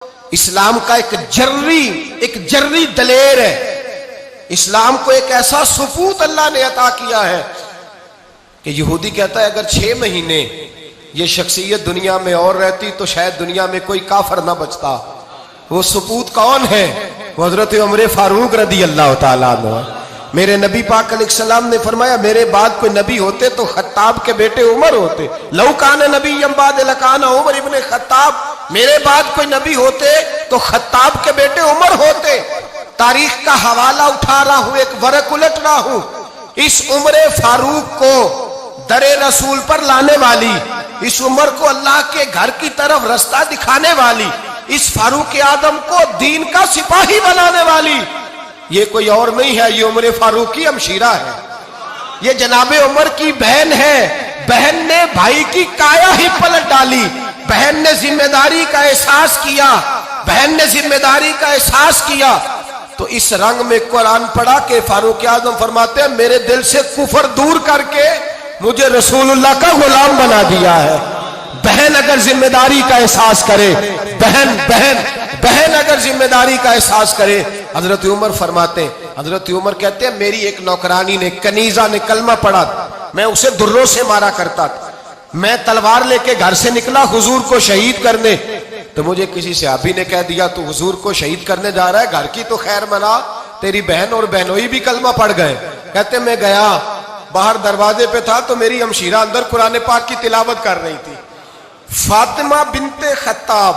اسلام کا ایک جرری دلیر ہے۔ اسلام کو ایک ایسا ثبوت اللہ نے عطا کیا ہے کہ یہودی کہتا ہے اگر 6 مہینے یہ شخصیت دنیا میں اور رہتی تو شاید دنیا میں کوئی کافر نہ بچتا۔ وہ ثبوت کون ہے؟ وہ حضرت عمر فاروق رضی اللہ تعالیٰ عنہ۔ میرے نبی پاک علیہ السلام نے فرمایا میرے بعد کوئی نبی ہوتے تو خطاب کے بیٹے عمر ہوتے۔ لو کان نبی بعد لکان عمر ابن خطاب، میرے بعد کوئی نبی ہوتے تو خطاب کے بیٹے عمر ہوتے۔ تاریخ کا حوالہ اٹھا رہا ہوں، ایک ورق الٹ رہا ہوں۔ اس عمر فاروق کو در رسول پر لانے والی، اس عمر کو اللہ کے گھر کی طرف رستہ دکھانے والی، اس فاروق اعظم کو دین کا سپاہی بنانے والی، یہ کوئی اور نہیں ہے، یہ عمر فاروق کی ہمشیرہ ہے، یہ جناب عمر کی بہن ہے۔ بہن نے بھائی کی کایا ہی پلٹ ڈالی، بہن نے ذمہ داری کا احساس کیا، بہن نے ذمہ داری کا احساس کیا تو اس رنگ میں قرآن پڑھا کہ فاروق اعظم فرماتے ہیں میرے دل سے کفر دور کر کے مجھے رسول اللہ کا غلام بنا دیا ہے۔ بہن اگر ذمہ داری کا احساس کرے، بہن اگر ذمہ داری کا احساس کرے، حضرت عمر فرماتے ہیں، حضرت عمر کہتے ہیں میری ایک نوکرانی نے، کنیزہ نے کلمہ پڑھا، میں اسے دروں سے مارا کرتا تھا، میں تلوار لے کے گھر سے نکلا حضور کو شہید کرنے، تو مجھے کسی صحابی نے کہہ دیا تو حضور کو شہید کرنے جا رہا ہے، گھر کی تو خیر منا، تیری بہن اور بہنوئی بھی کلمہ پڑھ گئے۔ کہتے میں گیا، باہر دروازے پہ تھا تو میری ہمشیرہ اندر قرآن پاک کی تلاوت کر رہی تھی۔ فاطمہ بنت خطاب،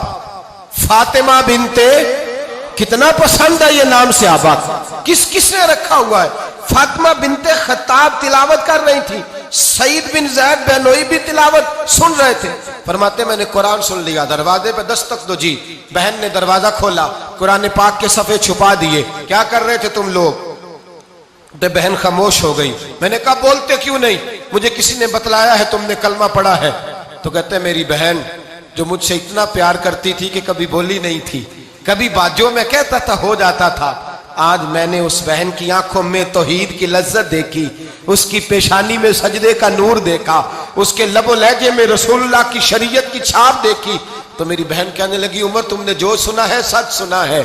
فاطمہ بنت، کتنا پسند ہے یہ نام صحابہ، کس نے رکھا ہوا ہے؟ فاطمہ بنت خطاب تلاوت کر رہی تھی، سعید بن زید بہنوئی بھی تلاوت سن رہے تھے۔ فرماتے میں نے قرآن سن لیا، دروازے پہ دستک دو جی، بہن نے دروازہ کھولا، قرآن پاک کے صفحے چھپا دیے، کیا کر رہے تھے تم لوگ؟ بہن خاموش ہو گئی۔ میں نے کہا بولتے کیوں نہیں؟ مجھے کسی نے بتلایا ہے تم نے کلمہ پڑھا ہے۔ تو کہتے ہیں میری بہن جو مجھ سے اتنا پیار کرتی تھی کہ کبھی بولی نہیں تھی، کبھی بات جو میں کہتا تھا ہو جاتا تھا، آج میں نے اس بہن کی آنکھوں میں توحید کی لذت دیکھی، اس کی پیشانی میں سجدے کا نور دیکھا، اس کے لب و لہجے میں رسول اللہ کی شریعت کی چھاپ دیکھی، تو میری بہن کہنے لگی عمر تم نے جو سنا ہے سچ سنا ہے،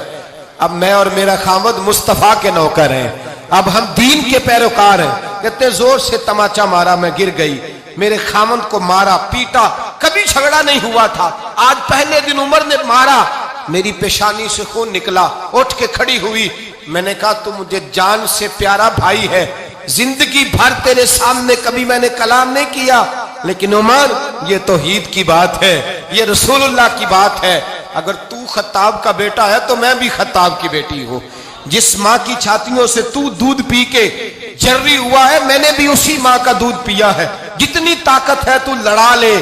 اب میں اور میرا خاوند مصطفیٰ کے نوکر ہیں، اب ہم دین کے پیروکار ہیں۔ کہتے زور سے تماچا مارا، میں گر گئی، میرے خاوند کو مارا پیٹا، کبھی جھگڑا نہیں ہوا تھا، آج پہلے دن عمر نے مارا، میری پیشانی سے خون نکلا، اٹھ کے کھڑی ہوئی، میں نے کہا تو مجھے جان سے پیارا بھائی ہے، زندگی بھر تیرے سامنے کبھی میں نے کلام نہیں کیا، لیکن عمر یہ توحید کی بات ہے، یہ رسول اللہ کی بات ہے، اگر تو خطاب کا بیٹا ہے تو میں بھی خطاب کی بیٹی ہوں، جس ماں کی چھاتیوں سے تو دودھ پی کے جرری ہوا ہے میں نے بھی اسی ماں کا دودھ پیا ہے، جتنی طاقت ہے تو لڑا لے،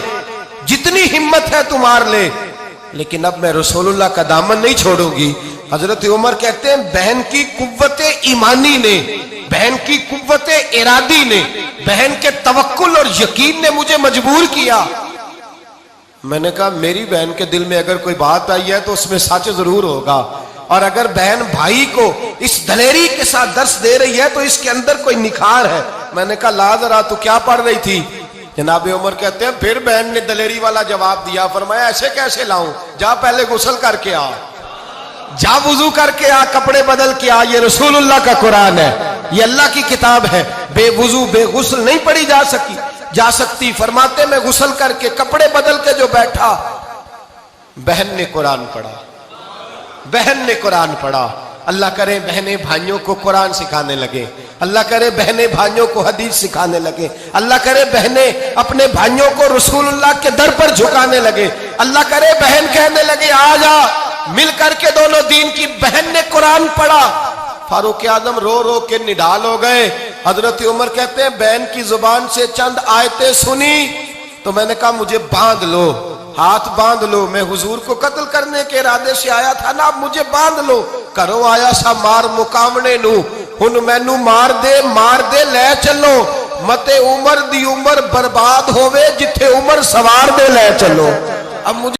جتنی ہمت ہے تو مار لے، لیکن اب میں رسول اللہ کا دامن نہیں چھوڑوں گی۔ حضرت عمر کہتے ہیں بہن کی قوت ایمانی نے، بہن کی قوت ارادی نے، بہن کے توکل اور یقین نے مجھے مجبور کیا۔ میں نے کہا میری بہن کے دل میں اگر کوئی بات آئی ہے تو اس میں سچ ضرور ہوگا، اور اگر بہن بھائی کو اس دلیری کے ساتھ درس دے رہی ہے تو اس کے اندر کوئی نکھار ہے۔ میں نے کہا لا ذرا تو کیا پڑھ رہی تھی؟ جناب عمر کہتے ہیں پھر بہن نے دلیری والا جواب دیا، فرمایا ایسے کیسے لاؤں؟ جا پہلے غسل کر کے آ، جا وضو کر کے آ، کپڑے بدل کے آ، یہ رسول اللہ کا قرآن ہے، یہ اللہ کی کتاب ہے، بے وضو بے غسل نہیں پڑھی جا سکتی۔ فرماتے میں غسل کر کے کپڑے بدل کے جو بیٹھا، بہن نے قرآن پڑھا، بہن نے قرآن پڑھا۔ اللہ کرے بہنیں بھائیوں کو قرآن سکھانے لگے، اللہ کرے بہنیں بھائیوں کو حدیث سکھانے لگے، اللہ کرے بہنیں اپنے بھائیوں کو رسول اللہ کے در پر جھکانے لگے، اللہ کرے بہن کہنے لگے آ جا مل کر کے دونوں دین کی۔ بہن نے قرآن پڑھا، فاروق اعظم رو رو کے نڈال ہو گئے۔ حضرت عمر کہتے ہیں بہن کی زبان سے چند آیتیں سنی تو میں نے کہا مجھے باندھ لو، ہاتھ باندھ لو، میں حضور کو قتل کرنے کے ارادے سے آیا تھا نا، اب مجھے باندھ لو، کرو آیا سا مار مقامنے نو، ہن مینو مار دے لے چلو، متے عمر دی عمر برباد ہووے جتھے عمر سوار دے لے چلو۔ اب مجھے